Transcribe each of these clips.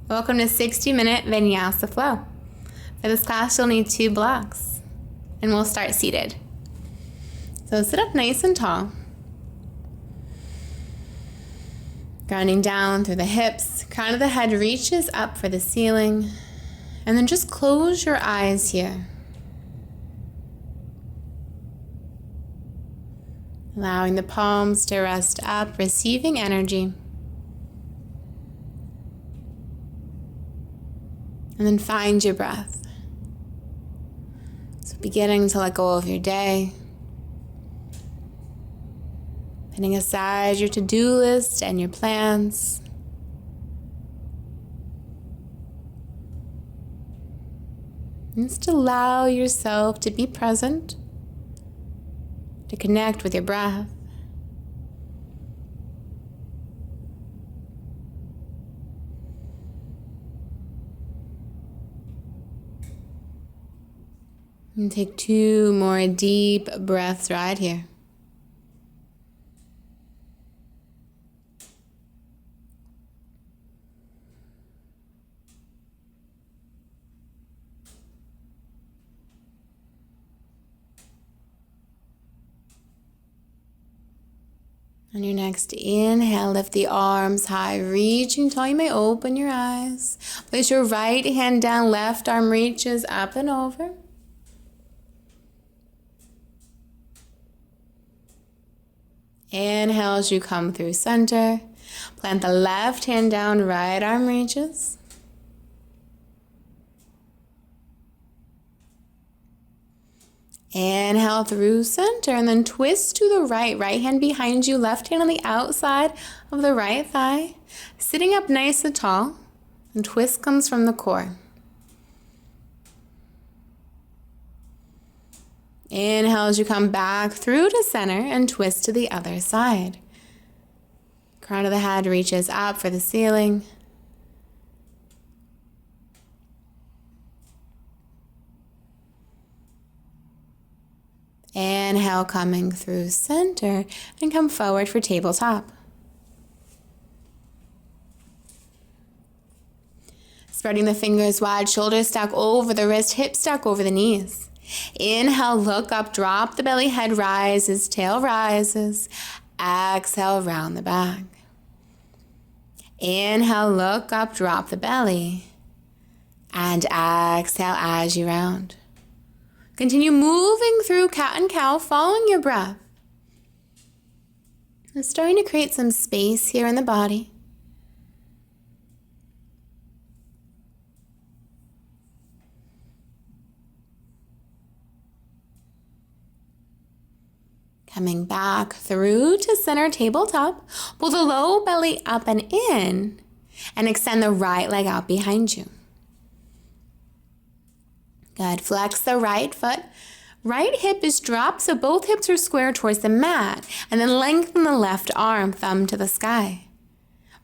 Welcome to 60-minute Vinyasa flow. For this class, you'll need 2 blocks, and we'll start seated. So sit up nice and tall, grounding down through the hips. Crown of the head reaches up for the ceiling, and then just close your eyes here. Allowing the palms to rest up, receiving energy. And then find your breath. So beginning to let go of your day. Putting aside your to-do list and your plans. And just allow yourself to be present, to connect with your breath. And take 2 more deep breaths right here. On your next inhale, lift the arms high, reaching tall. You may open your eyes. Place your right hand down, left arm reaches up and over. Inhale as you come through center. Plant the left hand down, right arm reaches. Inhale through center and then twist to the right. Right hand behind you, left hand on the outside of the right thigh. Sitting up nice and tall, and twist comes from the core. Inhale as you come back through to center and twist to the other side. Crown of the head reaches up for the ceiling. Inhale, coming through center, and come forward for tabletop. Spreading the fingers wide, shoulders stack over the wrist, hips stack over the knees. Inhale, look up, drop the belly, head rises, tail rises. Exhale, round the back. Inhale, look up, drop the belly. And exhale as you round. Continue moving through cat and cow, following your breath. And starting to create some space here in the body. Coming back through to center tabletop. Pull the low belly up and in. And extend the right leg out behind you. Good. Flex the right foot. Right hip is dropped, so both hips are square towards the mat. And then lengthen the left arm, thumb to the sky.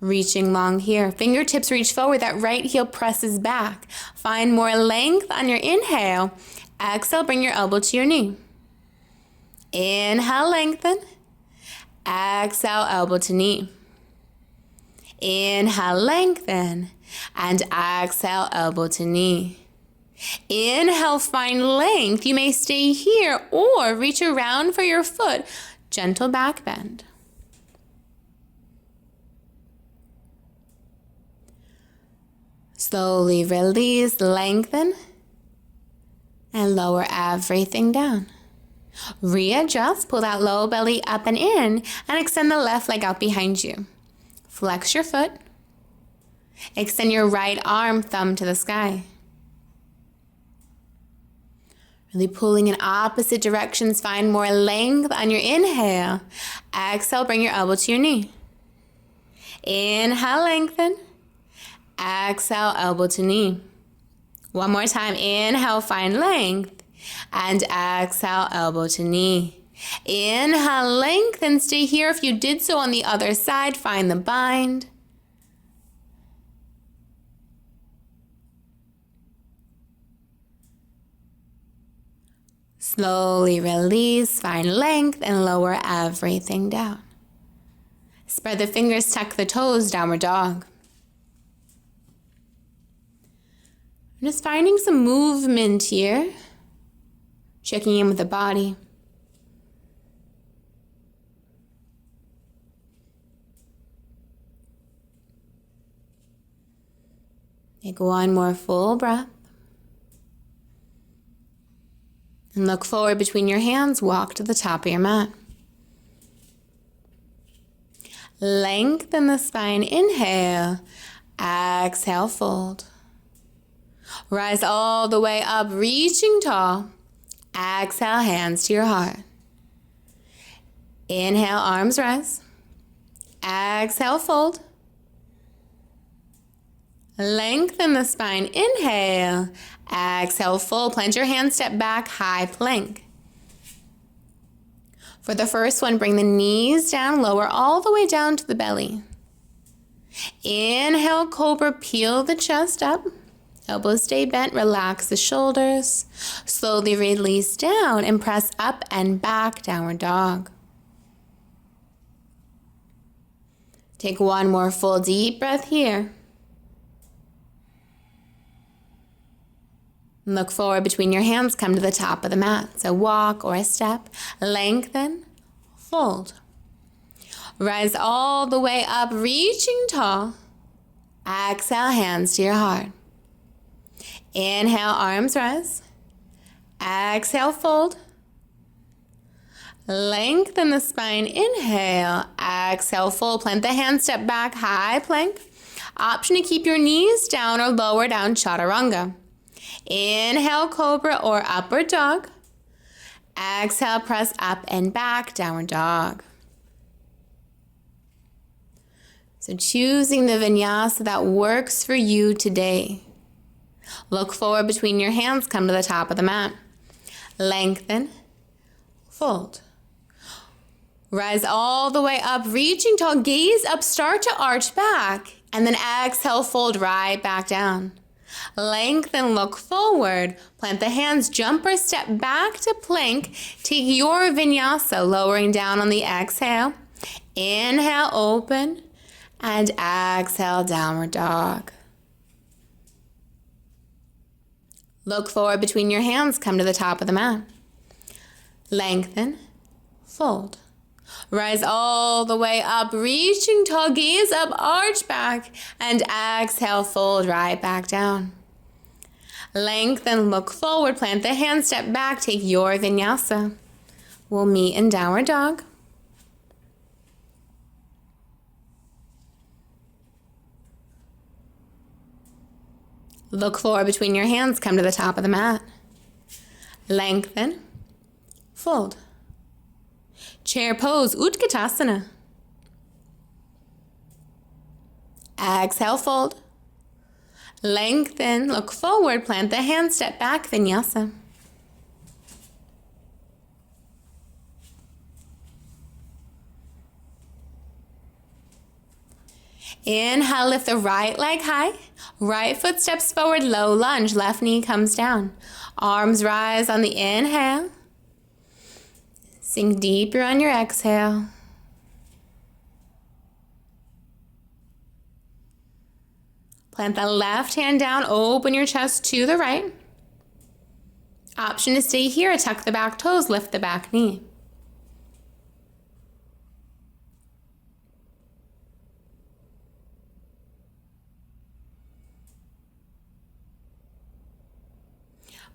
Reaching long here. Fingertips reach forward. That right heel presses back. Find more length on your inhale. Exhale, bring your elbow to your knee. Inhale, lengthen. Exhale, elbow to knee. Inhale, lengthen. And exhale, elbow to knee. Inhale, find length. You may stay here or reach around for your foot. Gentle back bend. Slowly release, lengthen, and lower everything down. Readjust, pull that low belly up and in, and extend the left leg out behind you. Flex your foot. Extend your right arm, thumb to the sky. Really pulling in opposite directions. Find more length on your inhale. Exhale, bring your elbow to your knee. Inhale, lengthen. Exhale, elbow to knee. One more time. Inhale, find length. And exhale, elbow to knee. Inhale, lengthen. Stay here. If you did so on the other side, find the bind. Slowly release, find length, and lower everything down. Spread the fingers, tuck the toes, downward dog. I'm just finding some movement here. Checking in with the body. Take one more full breath. And look forward between your hands. Walk to the top of your mat. Lengthen the spine. Inhale. Exhale, fold. Rise all the way up, reaching tall. Exhale, hands to your heart. Inhale, arms rise. Exhale, fold. Lengthen the spine. Inhale. Exhale, fold. Plant your hands, step back, high plank. For the first one, bring the knees down, lower all the way down to the belly. Inhale, cobra, peel the chest up. Elbows stay bent, relax the shoulders. Slowly release down and press up and back, downward dog. Take one more full deep breath here. Look forward between your hands, come to the top of the mat. So walk or a step, lengthen, fold. Rise all the way up, reaching tall. Exhale, hands to your heart. Inhale, arms rise. Exhale, fold. Lengthen the spine. Inhale, exhale, fold. Plant the hands, step back, high plank. Option to keep your knees down or lower down, chaturanga. Inhale, cobra or upward dog. Exhale, press up and back, downward dog. So choosing the vinyasa that works for you today. Look forward between your hands, come to the top of the mat. Lengthen, fold. Rise all the way up, reaching tall, gaze up, start to arch back, and then exhale, fold right back down. Lengthen, look forward, plant the hands, jump or step back to plank. Take your vinyasa, lowering down on the exhale. Inhale, open, and exhale, downward dog. Look forward between your hands, come to the top of the mat. Lengthen, fold. Rise all the way up, reaching tall, gaze up, arch back, and exhale, fold right back down. Lengthen, look forward, plant the hands, step back, take your vinyasa. We'll meet in downward dog. Look forward between your hands, come to the top of the mat. Lengthen, fold. Chair pose, Utkatasana. Exhale, fold. Lengthen, look forward, plant the hands, step back, vinyasa. Inhale, lift the right leg high. Right foot steps forward, low lunge. Left knee comes down. Arms rise on the inhale. Sink deeper on your exhale. Plant the left hand down, open your chest to the right. Option to stay here, tuck the back toes, lift the back knee.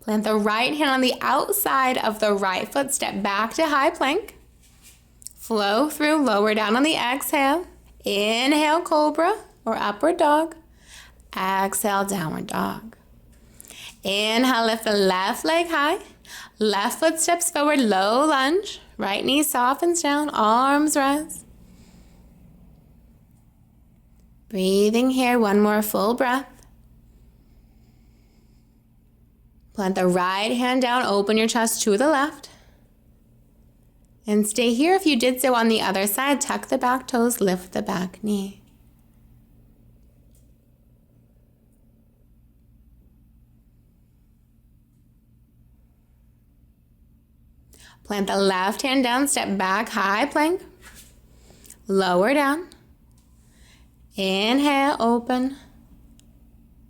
Plant the right hand on the outside of the right foot. Step back to high plank. Flow through, lower down on the exhale. Inhale, cobra or upward dog. Exhale, downward dog. Inhale, lift the left leg high. Left foot steps forward, low lunge. Right knee softens down, arms rise. Breathing here, one more full breath. Plant the right hand down, open your chest to the left. And stay here if you did so on the other side. Tuck the back toes, lift the back knee. Plant the left hand down, step back, high plank. Lower down. Inhale, open.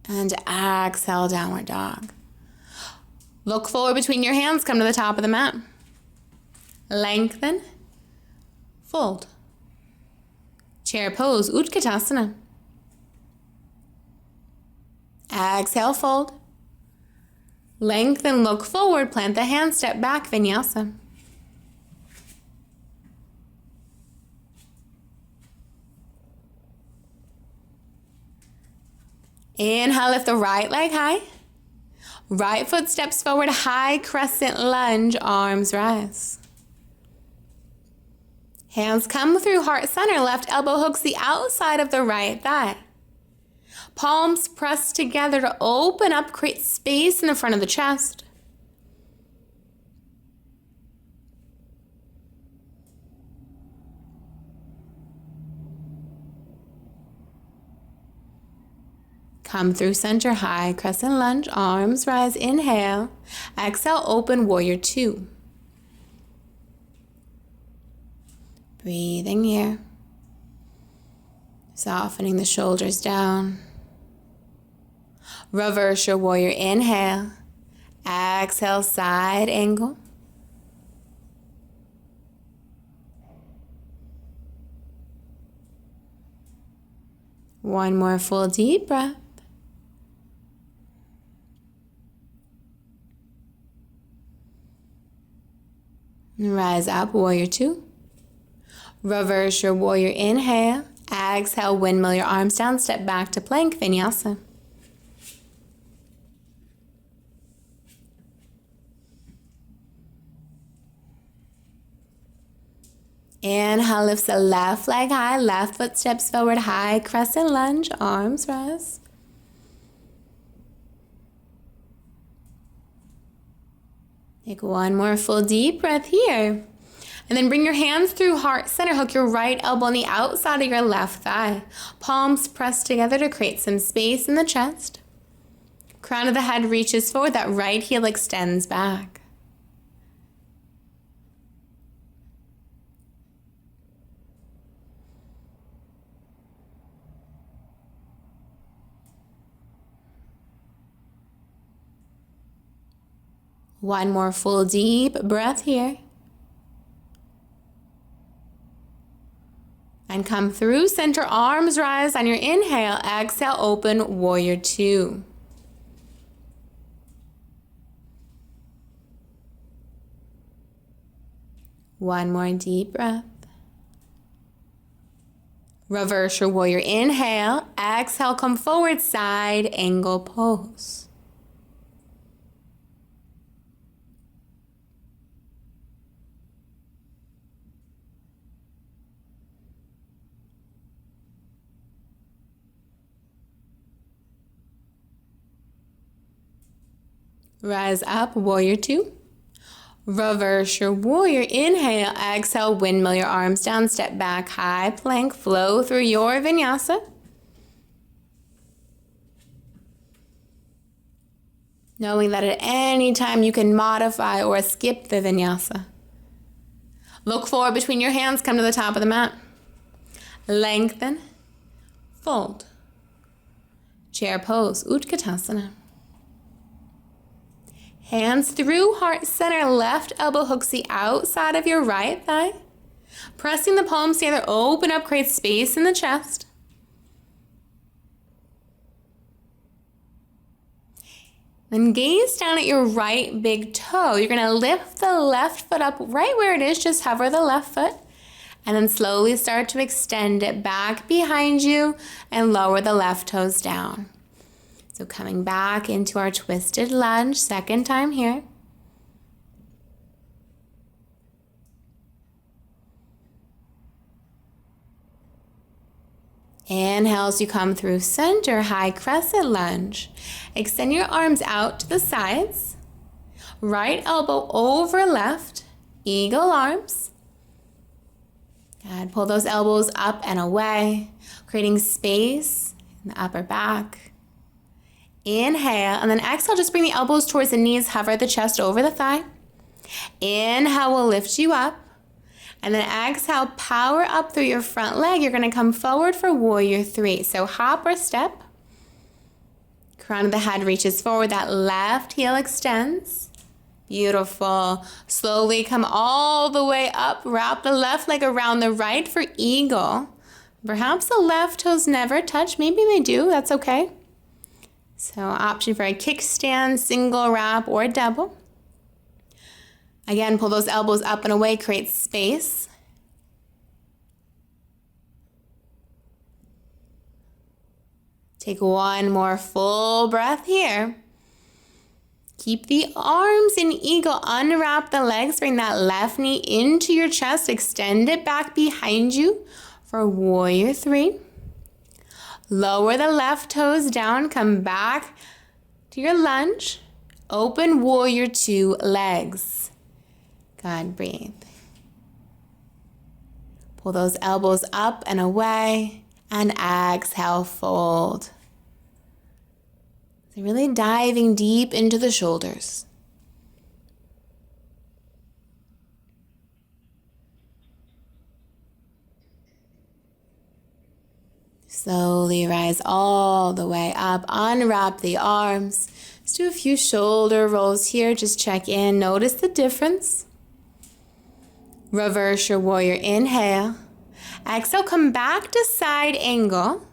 And exhale, downward dog. Look forward between your hands, come to the top of the mat. Lengthen, fold. Chair pose, Utkatasana. Exhale, fold. Lengthen, look forward, plant the hands, step back, Vinyasa. Inhale, lift the right leg high. Right foot steps forward, high crescent lunge, arms rise. Hands come through heart center, left elbow hooks the outside of the right thigh. Palms press together to open up, create space in the front of the chest. Come through center, high crescent lunge, arms rise, inhale. Exhale, open warrior two. Breathing here. Softening the shoulders down. Reverse your warrior, inhale. Exhale, side angle. One more full deep breath. Rise up, warrior two. Reverse your warrior, inhale. Exhale, windmill your arms down, step back to plank, Vinyasa. Inhale, lifts the left leg high, left foot steps forward, high crescent lunge, arms rise. Take one more full deep breath here. And then bring your hands through heart center. Hook your right elbow on the outside of your left thigh. Palms press together to create some space in the chest. Crown of the head reaches forward. That right heel extends back. One more full deep breath here. And come through center, arms rise on your inhale. Exhale, open warrior two. One more deep breath. Reverse your warrior, inhale. Exhale, come forward, side angle pose. Rise up, warrior two. Reverse your warrior, inhale, exhale, windmill your arms down, step back, high plank, flow through your vinyasa. Knowing that at any time you can modify or skip the vinyasa. Look forward between your hands, come to the top of the mat. Lengthen, fold. Chair pose, Utkatasana. Hands through heart center, left elbow hooks the outside of your right thigh. Pressing the palms together, open up, create space in the chest. Then gaze down at your right big toe. You're gonna lift the left foot up right where it is, just hover the left foot. And then slowly start to extend it back behind you and lower the left toes down. So coming back into our twisted lunge, second time here. Inhale as you come through center, high crescent lunge. Extend your arms out to the sides. Right elbow over left, eagle arms. Good. Pull those elbows up and away, creating space in the upper back. Inhale, and then exhale, just bring the elbows towards the knees, hover the chest over the thigh. Inhale will lift you up. And then exhale, power up through your front leg. You're gonna come forward for warrior three. So hop or step. Crown of the head reaches forward. That left heel extends. Beautiful. Slowly come all the way up. Wrap the left leg around the right for eagle. Perhaps the left toes never touch. Maybe they do. That's okay. So option for a kickstand, single wrap, or double. Again, pull those elbows up and away. Create space. Take one more full breath here. Keep the arms in eagle. Unwrap the legs. Bring that left knee into your chest. Extend it back behind you for warrior three. Lower the left toes down. Come back to your lunge. Open warrior two legs. Good. Breathe. Pull those elbows up and away. And exhale, fold. So really diving deep into the shoulders. Slowly rise all the way up. Unwrap the arms. Let's do a few shoulder rolls here. Just check in. Notice the difference. Reverse your warrior. Inhale. Exhale, come back to side angle.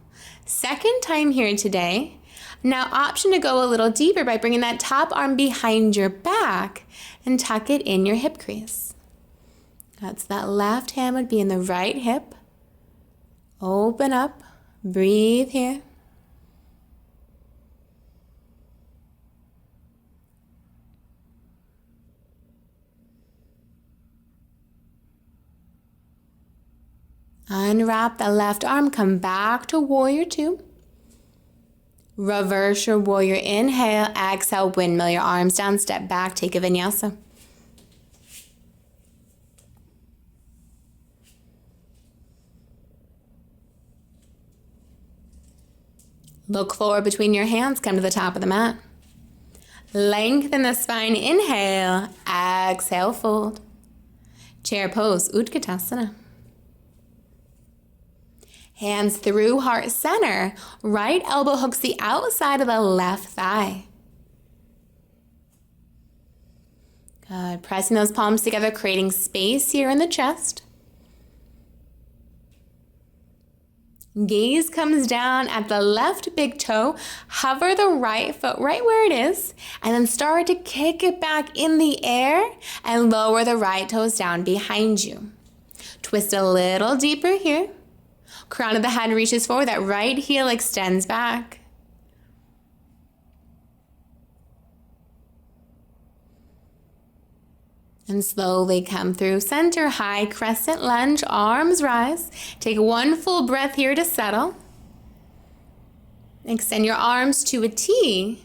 Second time here today. Now option to go a little deeper by bringing that top arm behind your back and tuck it in your hip crease. That's that left hand would be in the right hip. Open up, breathe here. Unwrap the left arm, come back to warrior two. Reverse your warrior. Inhale, exhale, windmill your arms down, step back, take a vinyasa. Look forward between your hands, come to the top of the mat. Lengthen the spine, inhale, exhale, fold. Chair pose, Utkatasana. Hands through heart center. Right elbow hooks the outside of the left thigh. Good. Pressing those palms together, creating space here in the chest. Gaze comes down at the left big toe. Hover the right foot right where it is. And then start to kick it back in the air and lower the right toes down behind you. Twist a little deeper here. Crown of the head reaches forward. That right heel extends back. And slowly come through center. High crescent lunge. Arms rise. Take one full breath here to settle. Extend your arms to a T.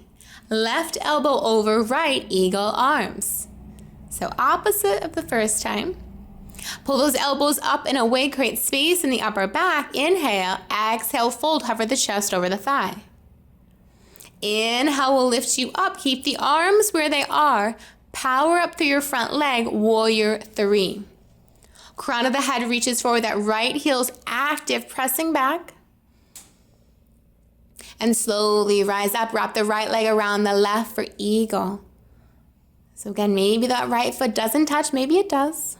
Left elbow over right. Eagle arms. So opposite of the first time. Pull those elbows up and away, create space in the upper back. Inhale, exhale, fold, hover the chest over the thigh. Inhale will lift you up. Keep the arms where they are. Power up through your front leg, warrior three. Crown of the head reaches forward, that right heel's active, pressing back. And slowly rise up, wrap the right leg around the left for eagle. So again, maybe that right foot doesn't touch, maybe it does.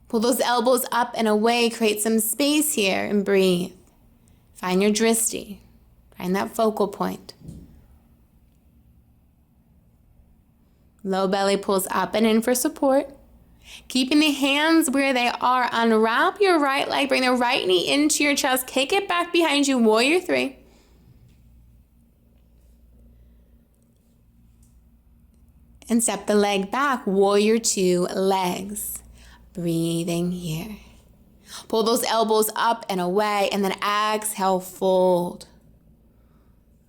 Pull those elbows up and away, create some space here and breathe. Find your dristi, find that focal point. Low belly pulls up and in for support. Keeping the hands where they are, unwrap your right leg, bring the right knee into your chest, kick it back behind you, warrior three. And step the leg back, warrior two, legs. Breathing here. Pull those elbows up and away, and then exhale, fold.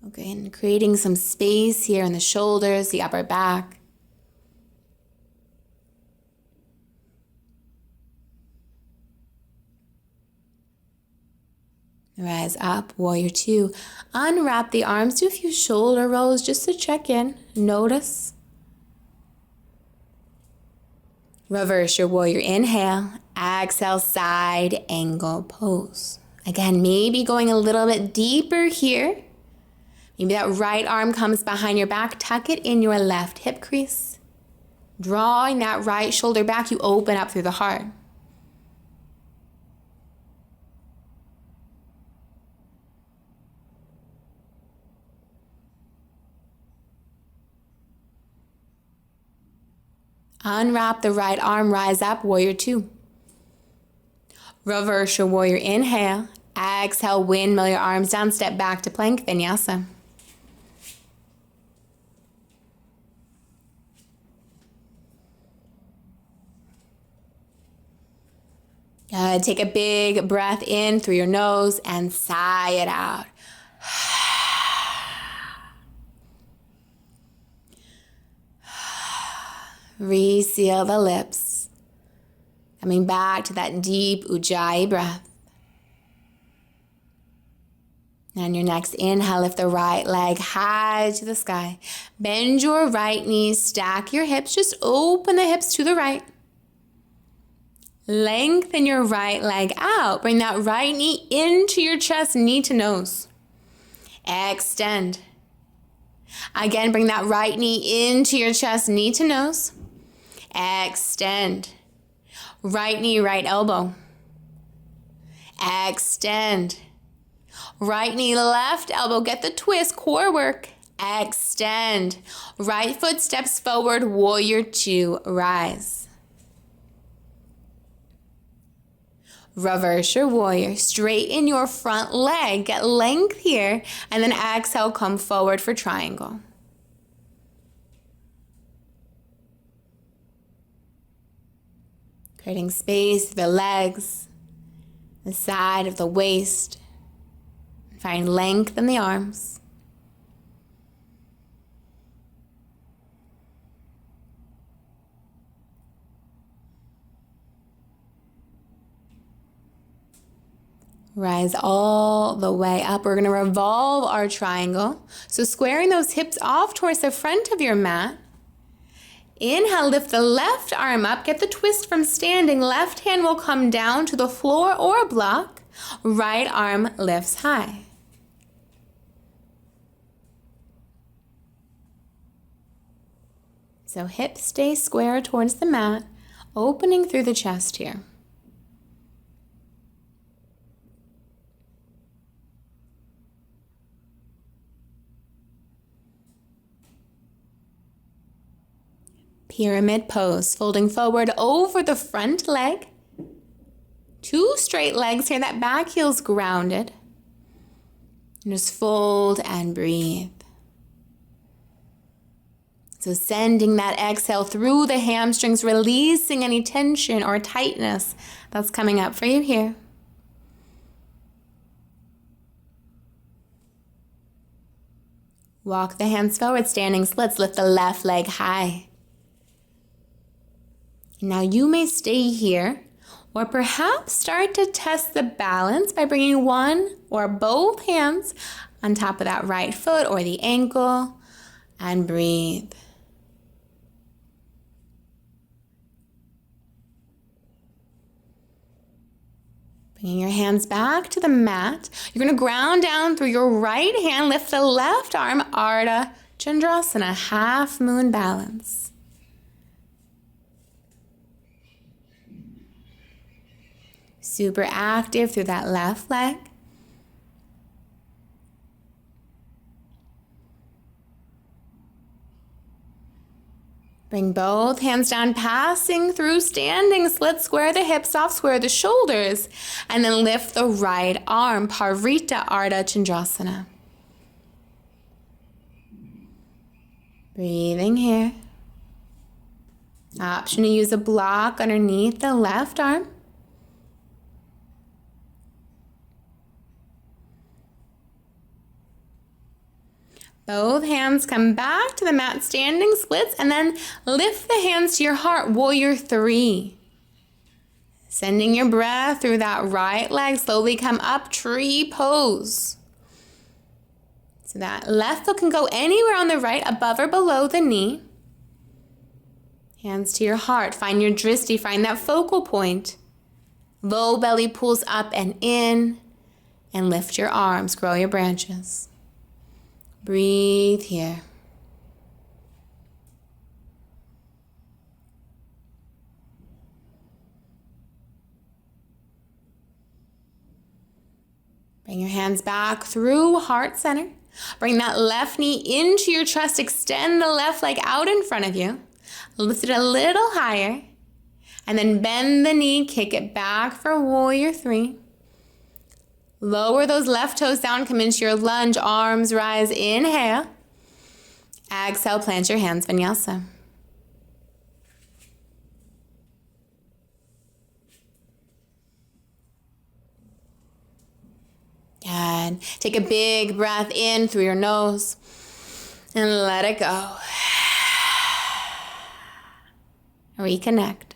Okay, and creating some space here in the shoulders, the upper back. Rise up, warrior two. Unwrap the arms, do a few shoulder rolls just to check in, notice. Reverse your warrior. Inhale, exhale, side angle pose. Again, maybe going a little bit deeper here. Maybe that right arm comes behind your back. Tuck it in your left hip crease. Drawing that right shoulder back, you open up through the heart. Unwrap the right arm, rise up, warrior two. Reverse your warrior, inhale. Exhale, windmill your arms down, step back to plank, vinyasa. Good. Take a big breath in through your nose and sigh it out. Reseal the lips. Coming back to that deep Ujjayi breath. And your next inhale, lift the right leg high to the sky. Bend your right knee, stack your hips, just open the hips to the right. Lengthen your right leg out. Bring that right knee into your chest, knee to nose. Extend. Again, bring that right knee into your chest, knee to nose. Extend. Right knee, right elbow. Extend. Right knee, left elbow. Get the twist, core work. Extend. Right foot steps forward, warrior two, rise. Reverse your warrior. Straighten your front leg. Get length here. And then exhale, come forward for triangle. Creating space for the legs, the side of the waist. Find length in the arms. Rise all the way up. We're going to revolve our triangle. So squaring those hips off towards the front of your mat. Inhale, lift the left arm up. Get the twist from standing. Left hand will come down to the floor or block. Right arm lifts high. So hips stay square towards the mat, opening through the chest here. Pyramid pose, folding forward over the front leg. Two straight legs here, that back heel's grounded. And just fold and breathe. So sending that exhale through the hamstrings, releasing any tension or tightness that's coming up for you here. Walk the hands forward, standing splits, lift the left leg high. Now you may stay here, or perhaps start to test the balance by bringing one or both hands on top of that right foot or the ankle, and breathe. Bringing your hands back to the mat. You're going to ground down through your right hand, lift the left arm, Ardha Chandrasana, half moon balance. Super active through that left leg. Bring both hands down, passing through standing split. Square the hips off, square the shoulders, and then lift the right arm, Parita Ardha Chandrasana. Breathing here. Option to use a block underneath the left arm. Both hands come back to the mat, standing splits, and then lift the hands to your heart, warrior three. Sending your breath through that right leg, slowly come up, tree pose. So that left foot can go anywhere on the right, above or below the knee. Hands to your heart, find your drishti, find that focal point. Low belly pulls up and in, and lift your arms, grow your branches. Breathe here. Bring your hands back through heart center. Bring that left knee into your chest. Extend the left leg out in front of you. Lift it a little higher. And then bend the knee. Kick it back for warrior three. Lower those left toes down. Come into your lunge. Arms rise. Inhale. Exhale. Plant your hands. Vinyasa. Good. Take a big breath in through your nose and let it go. Reconnect.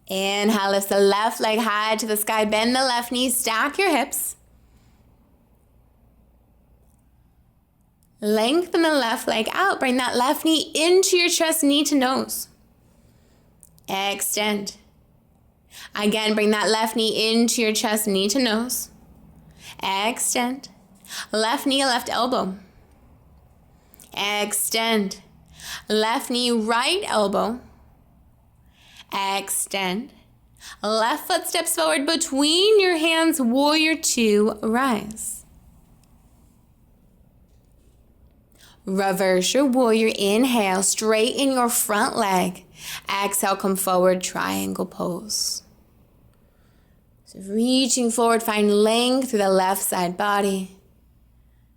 Inhale, lift the left leg high to the sky. Bend the left knee, stack your hips. Lengthen the left leg out. Bring that left knee into your chest, knee to nose. Extend. Again, bring that left knee into your chest, knee to nose. Extend. Left knee, left elbow. Extend. Left knee, right elbow. Extend. Left foot steps forward between your hands, warrior two, rise. Reverse your warrior, inhale, straighten your front leg. Exhale, come forward, triangle pose. So reaching forward, find length through the left side body.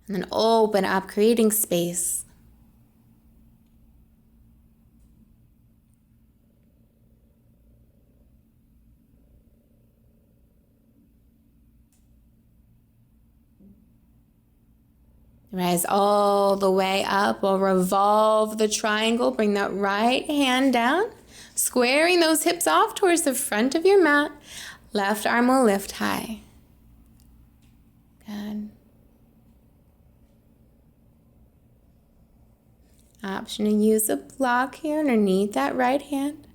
And then open up, creating space. Rise all the way up. We'll revolve the triangle. Bring that right hand down. Squaring those hips off towards the front of your mat. Left arm will lift high. Good. Option to use a block here underneath that right hand.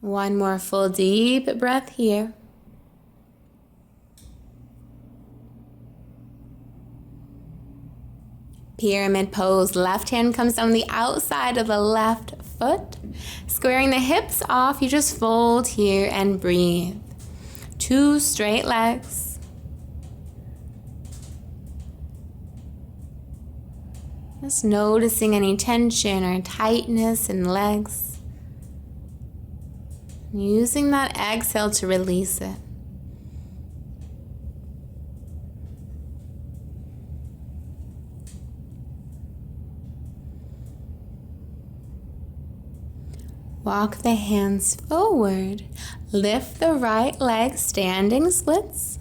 One more full deep breath here. Pyramid pose. Left hand comes down the outside of the left foot. Squaring the hips off, you just fold here and breathe. Two straight legs. Just noticing any tension or tightness in legs. Using that exhale to release it. Walk the hands forward. Lift the right leg, standing splits.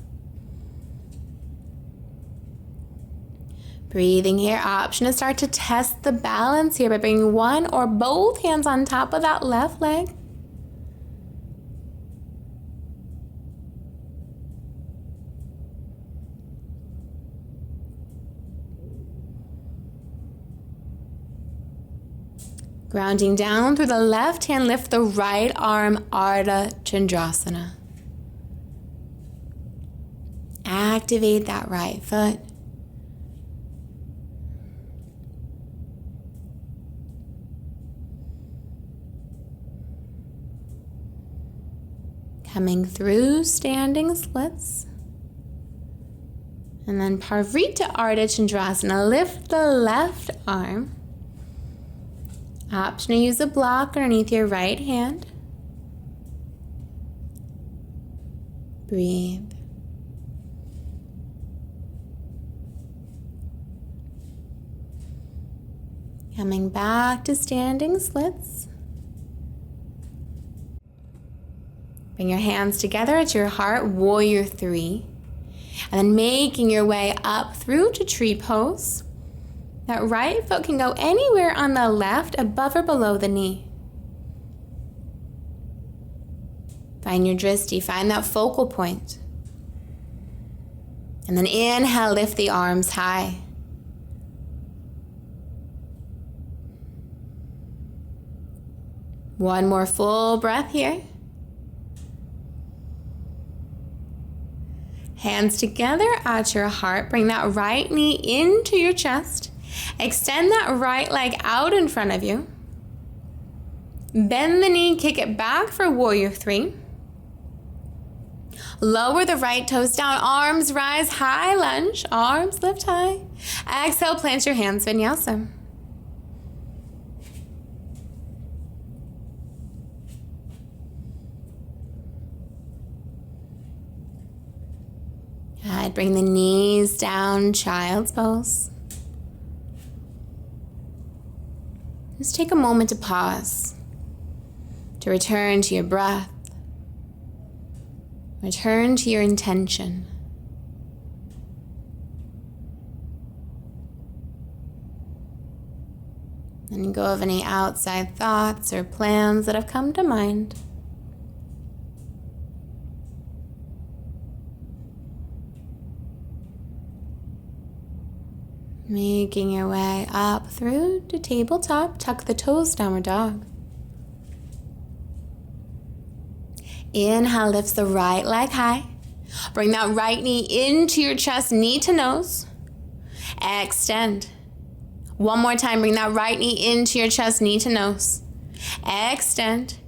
Breathing here. Option to start to test the balance here by bringing one or both hands on top of that left leg. Grounding down through the left hand, lift the right arm, Ardha Chandrasana. Activate that right foot. Coming through standing splits. And then Parvrita Ardha Chandrasana, lift the left arm. Option to use a block underneath your right hand. Breathe. Coming back to standing splits. Bring your hands together at your heart, warrior three. And then making your way up through to tree pose. That right foot can go anywhere on the left, above or below the knee. Find your drishti, find that focal point. And then inhale, lift the arms high. One more full breath here. Hands together at your heart. Bring that right knee into your chest. Extend that right leg out in front of you. Bend the knee, kick it back for warrior three. Lower the right toes down, arms rise, high lunge, arms lift high. Exhale, plant your hands, vinyasa. Good, bring the knees down, child's pose. Just take a moment to pause, to return to your breath. Return to your intention. And go of any outside thoughts or plans that have come to mind. Making your way up through to tabletop, tuck the toes, downward dog. Inhale, lifts the right leg high. Bring that right knee into your chest, knee to nose. Extend. One more time, bring that right knee into your chest, knee to nose. Extend.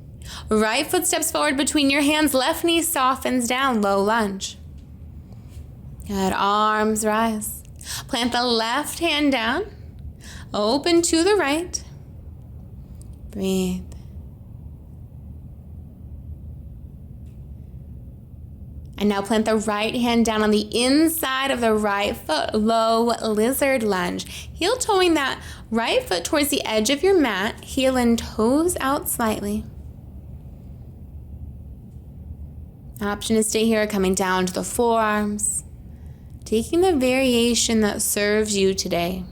Right foot steps forward between your hands, left knee softens down, low lunge. Good, arms rise. Plant the left hand down. Open to the right. Breathe. And now plant the right hand down on the inside of the right foot, low lizard lunge. Heel toeing that right foot towards the edge of your mat, heel and toes out slightly. Option to stay here, coming down to the forearms, taking the variation that serves you today.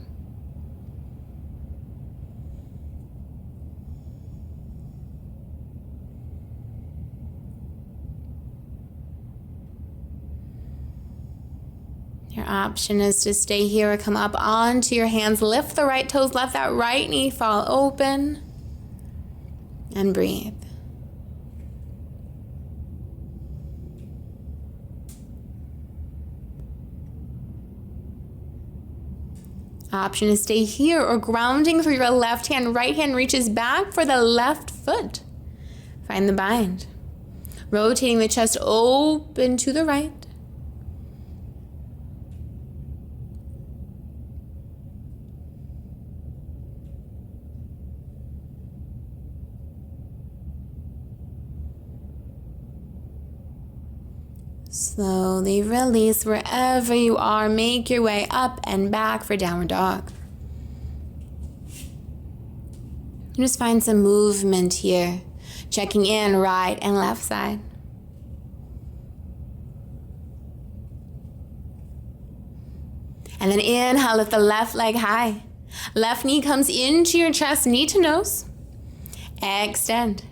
Your option is to stay here or come up onto your hands. Lift the right toes, let that right knee fall open. And breathe. Option is stay here or grounding through your left hand. Right hand reaches back for the left foot. Find the bind. Rotating the chest open to the right. Slowly release wherever you are. Make your way up and back for downward dog. Just find some movement here. Checking in right and left side. And then inhale, lift the left leg high. Left knee comes into your chest, knee to nose. Extend.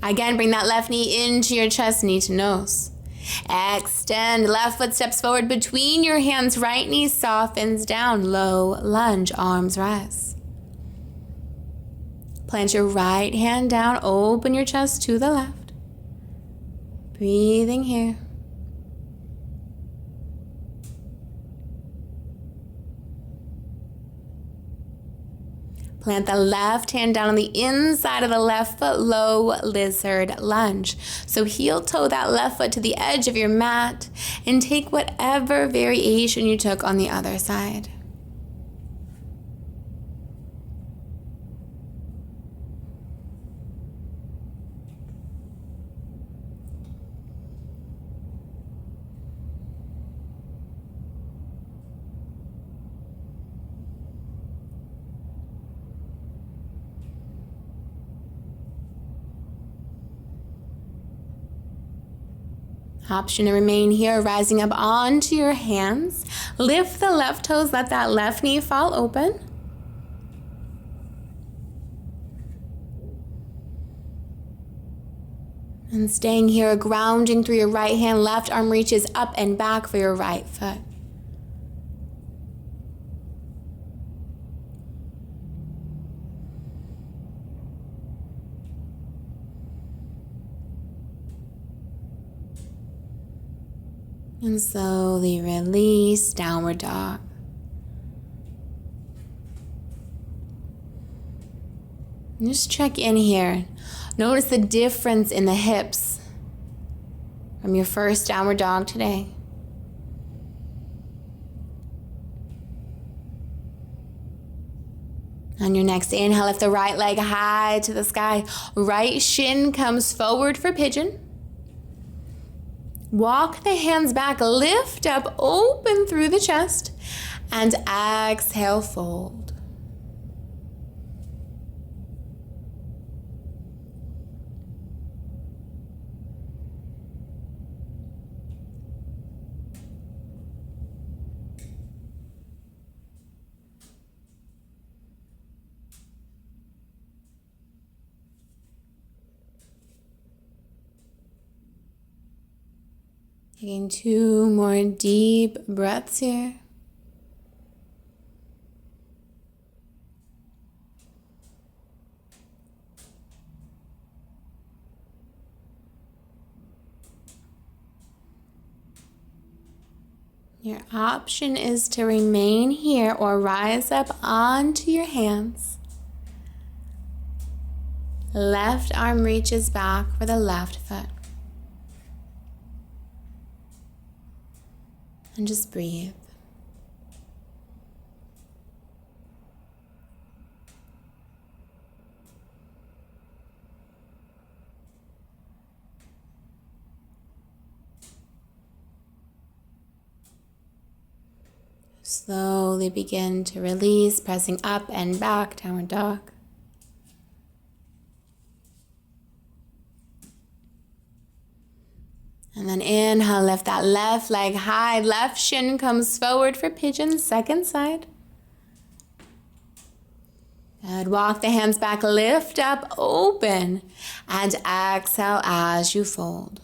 Again, bring that left knee into your chest, knee to nose. Extend, left foot steps forward between your hands, right knee softens down, low lunge, arms rise. Plant your right hand down, open your chest to the left. Breathing here. Plant the left hand down on the inside of the left foot, low lizard lunge. So heel toe that left foot to the edge of your mat and take whatever variation you took on the other side. Option to remain here, rising up onto your hands. Lift the left toes, let that left knee fall open. And staying here, grounding through your right hand, left arm reaches up and back for your right foot. And slowly release, downward dog. And just check in here. Notice the difference in the hips from your first downward dog today. On your next inhale, lift the right leg high to the sky. Right shin comes forward for pigeon. Walk the hands back, lift up, open through the chest, and exhale, fold. Taking 2 more deep breaths here. Your option is to remain here or rise up onto your hands. Left arm reaches back for the left foot. And just breathe. Slowly begin to release, pressing up and back, downward dog. And then inhale, lift that left leg high, left shin comes forward for pigeon, second side. Good, walk the hands back, lift up, open, and exhale as you fold.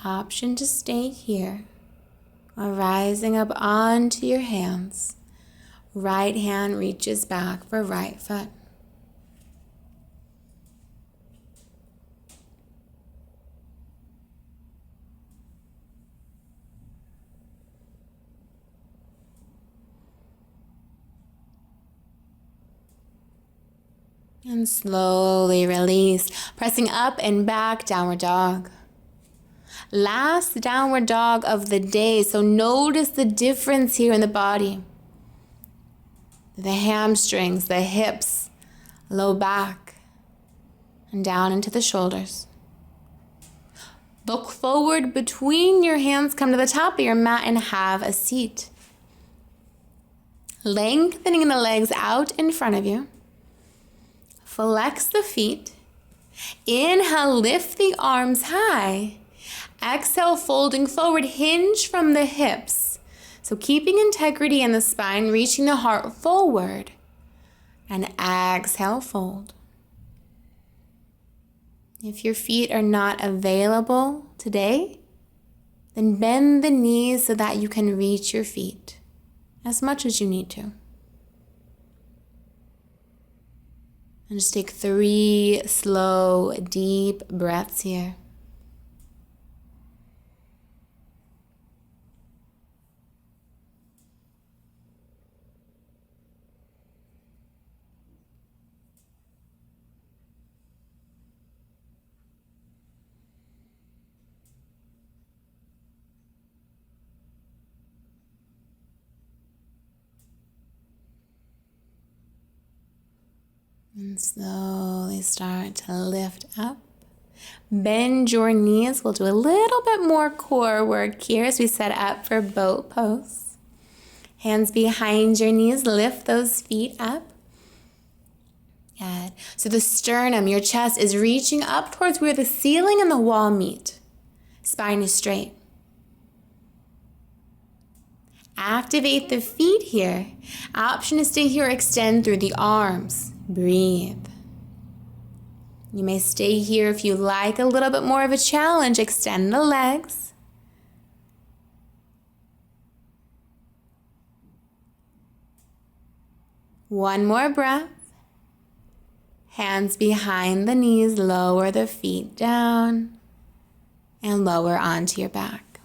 Option to stay here or rising up onto your hands. Right hand reaches back for right foot. And slowly release, pressing up and back, downward dog. Last downward dog of the day, so notice the difference here in the body. The hamstrings, the hips, low back, and down into the shoulders. Look forward between your hands, come to the top of your mat and have a seat. Lengthening the legs out in front of you. Flex the feet. Inhale, lift the arms high. Exhale, folding forward, hinge from the hips. So keeping integrity in the spine, reaching the heart forward. And exhale, fold. If your feet are not available today, then bend the knees so that you can reach your feet as much as you need to. And just take 3 slow, deep breaths here. And slowly start to lift up. Bend your knees. We'll do a little bit more core work here as we set up for boat pose. Hands behind your knees. Lift those feet up. Good. So the sternum, your chest, is reaching up towards where the ceiling and the wall meet. Spine is straight. Activate the feet here. Option to stay here, extend through the arms. Breathe. You may stay here if you like a little bit more of a challenge. Extend the legs. One more breath. Hands behind the knees, lower the feet down and lower onto your back.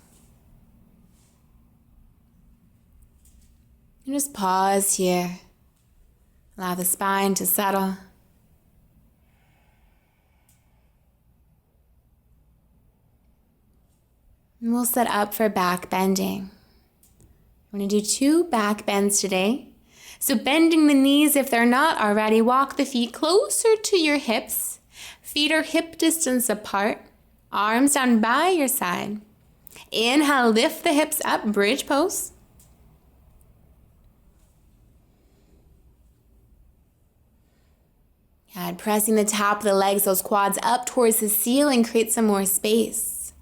And just pause here. Allow the spine to settle. And we'll set up for back bending. We're going to do 2 back bends today. So bending the knees, if they're not already, walk the feet closer to your hips. Feet are hip distance apart. Arms down by your side. Inhale, lift the hips up, bridge pose. And pressing the top of the legs, those quads up towards the ceiling, create some more space.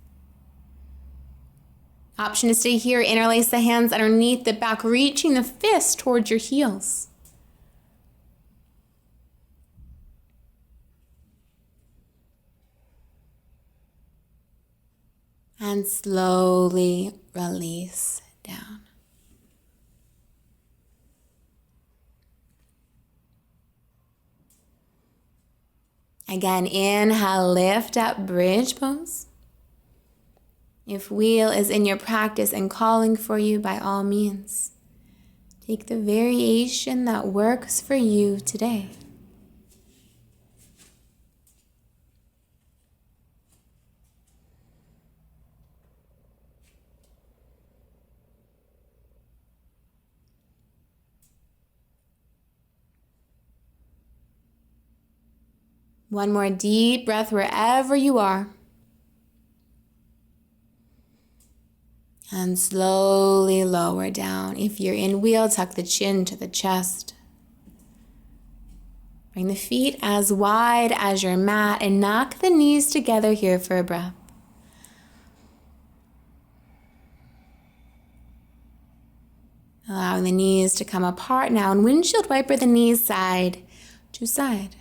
Option to stay here, interlace the hands underneath the back, reaching the fist towards your heels. And slowly release down. Again, inhale, lift up, bridge pose. If wheel is in your practice and calling for you, by all means, take the variation that works for you today. One more deep breath wherever you are. And slowly lower down. If you're in wheel, tuck the chin to the chest. Bring the feet as wide as your mat and knock the knees together here for a breath. Allowing the knees to come apart now, and windshield wiper the knees side to side.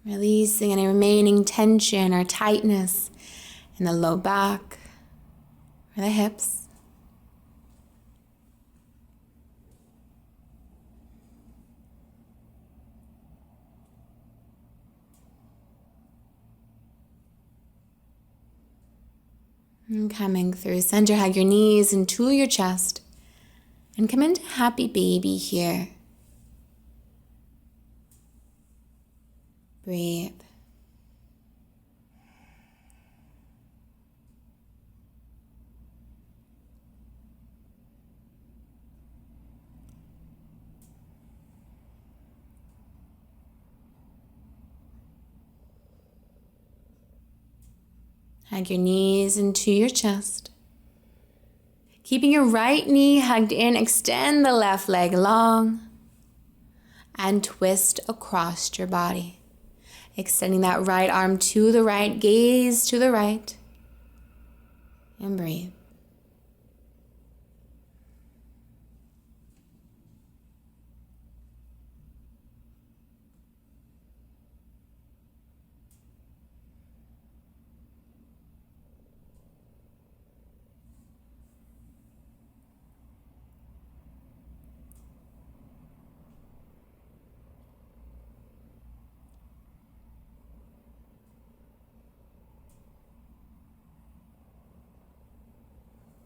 Releasing any remaining tension or tightness in the low back or the hips. And coming through center, hug your knees into your chest and come into happy baby here. Breathe. Hug your knees into your chest. Keeping your right knee hugged in, extend the left leg long and twist across your body. Extending that right arm to the right, gaze to the right, and breathe.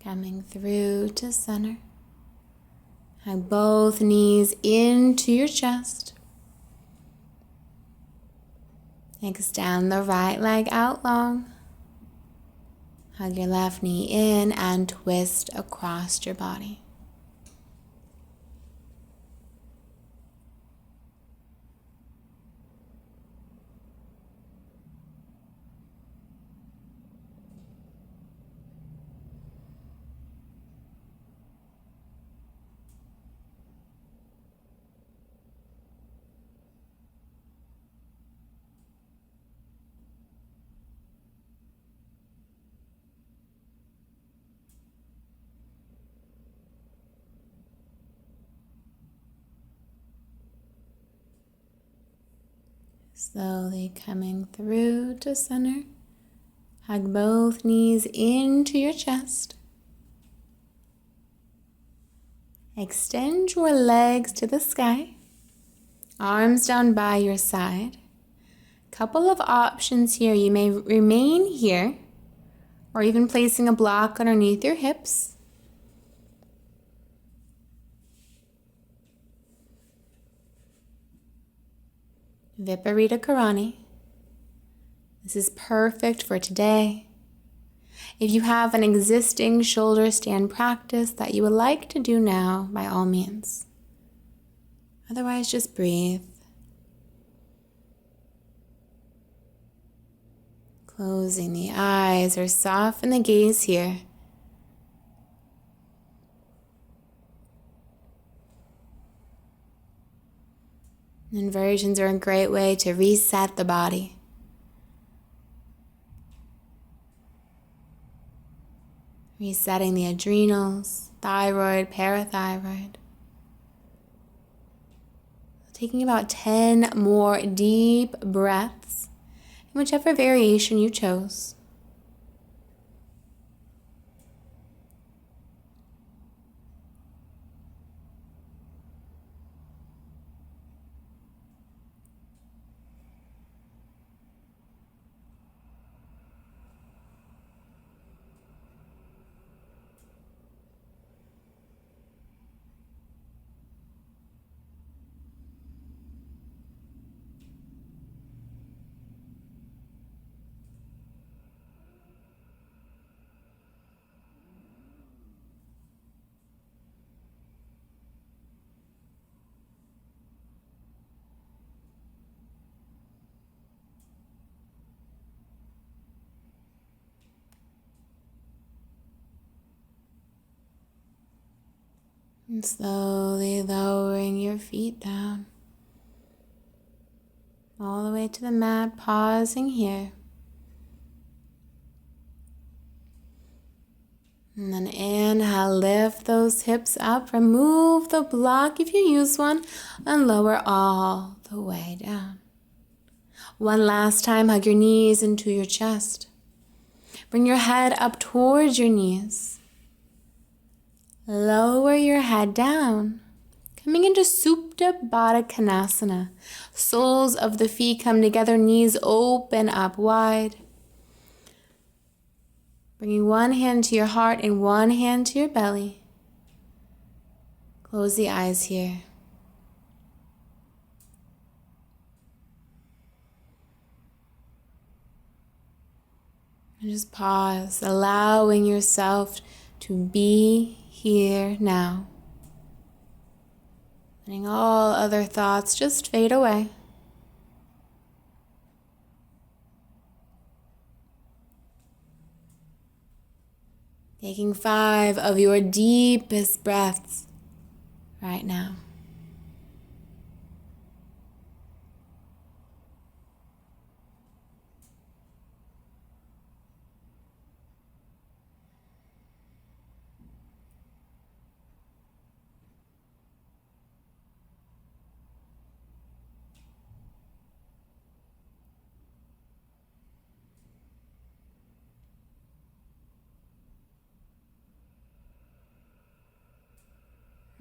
Coming through to center. Hug both knees into your chest. Extend the right leg out long. Hug your left knee in and twist across your body. Slowly coming through to center. Hug both knees into your chest. Extend your legs to the sky. Arms down by your side. Couple of options here. You may remain here or even placing a block underneath your hips. Viparita Karani. This is perfect for today. If you have an existing shoulder stand practice that you would like to do now, by all means. Otherwise, just breathe. Closing the eyes or soften the gaze here. Inversions are a great way to reset the body. Resetting the adrenals, thyroid, parathyroid. Taking about 10 more deep breaths in whichever variation you chose. And slowly lowering your feet down. All the way to the mat, pausing here. And then inhale, lift those hips up, remove the block if you use one, and lower all the way down. One last time, hug your knees into your chest. Bring your head up towards your knees. Lower your head down. Coming into Supta Baddha Konasana. Soles of the feet come together, knees open up wide. Bringing one hand to your heart and one hand to your belly. Close the eyes here. And just pause, allowing yourself to be here now. Letting all other thoughts just fade away. Taking 5 of your deepest breaths right now.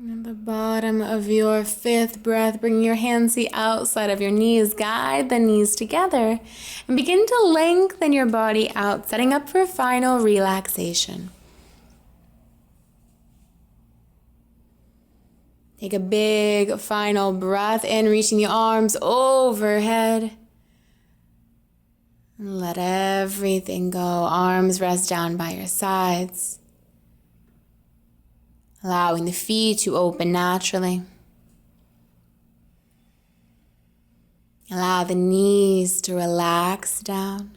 At the bottom of your 5th breath, bring your hands to the outside of your knees. Guide the knees together and begin to lengthen your body out, setting up for final relaxation. Take a big final breath in, reaching the arms overhead. And let everything go. Arms rest down by your sides. Allowing the feet to open naturally. Allow the knees to relax down.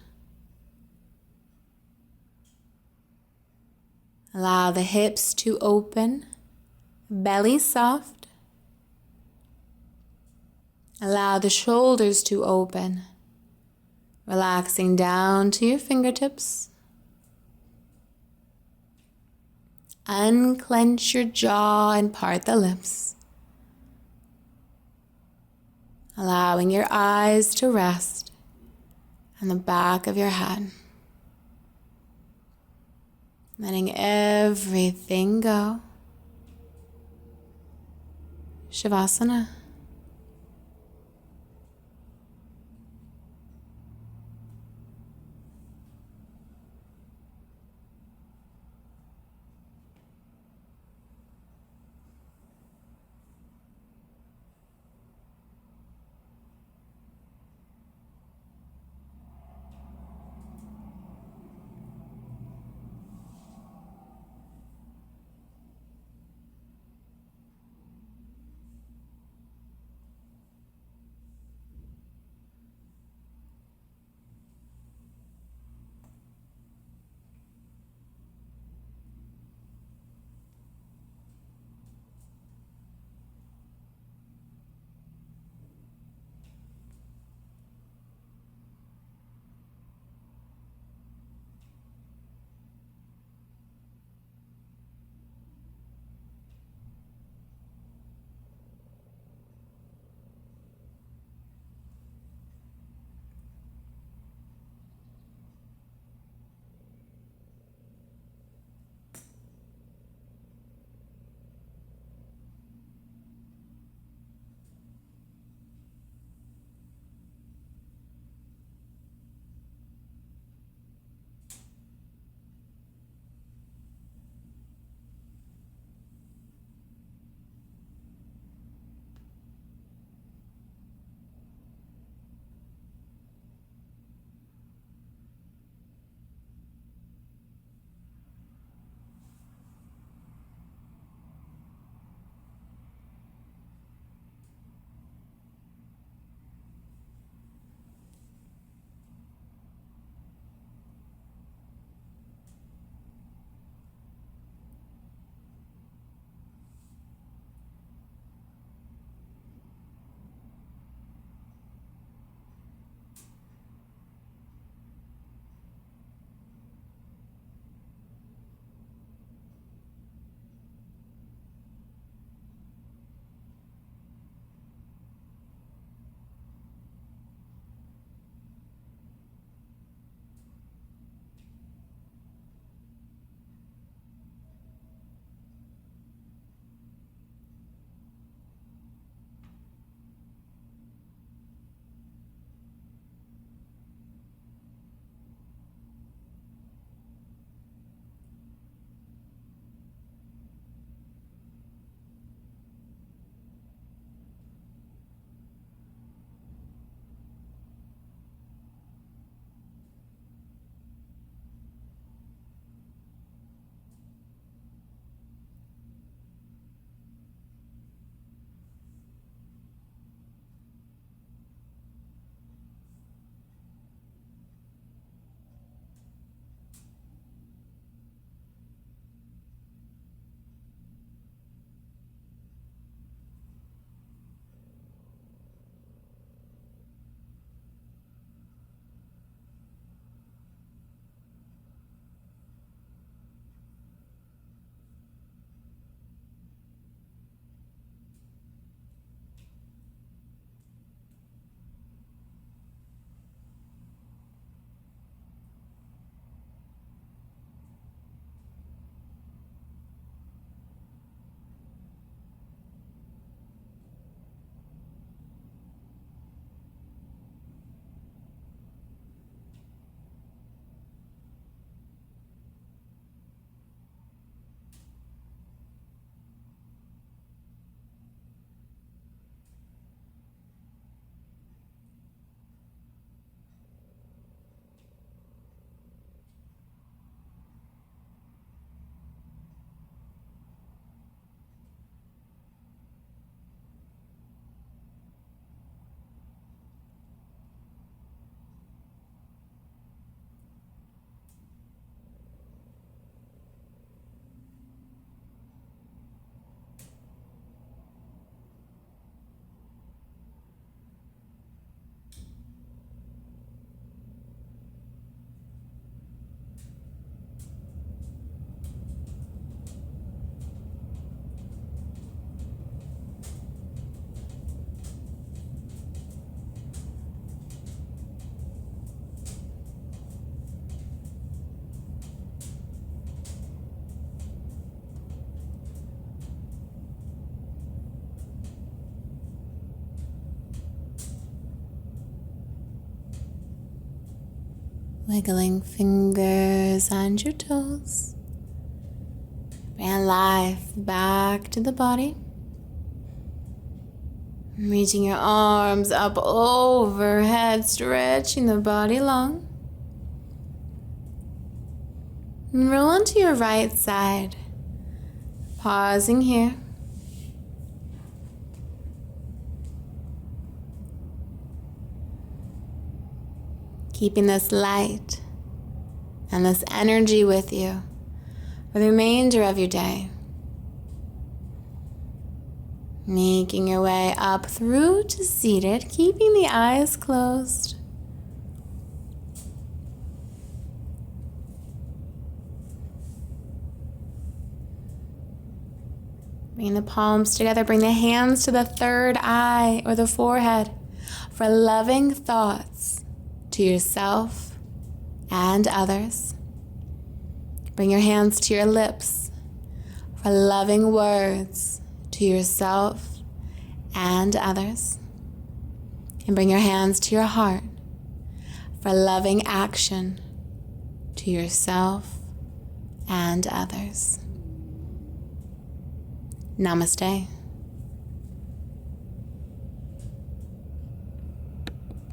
Allow the hips to open, belly soft. Allow the shoulders to open, relaxing down to your fingertips. Unclench your jaw and part the lips. allowing your eyes to rest on the back of your head. Letting everything go. Shavasana. Wiggling fingers and your toes. Bring life back to the body. Reaching your arms up overhead, stretching the body long. And roll onto your right side. Pausing here. Keeping this light and this energy with you for the remainder of your day. Making your way up through to seated, keeping the eyes closed. Bring the palms together, bring the hands to the third eye or the forehead for loving thoughts to yourself and others. Bring your hands to your lips for loving words to yourself and others. And bring your hands to your heart for loving action to yourself and others. Namaste.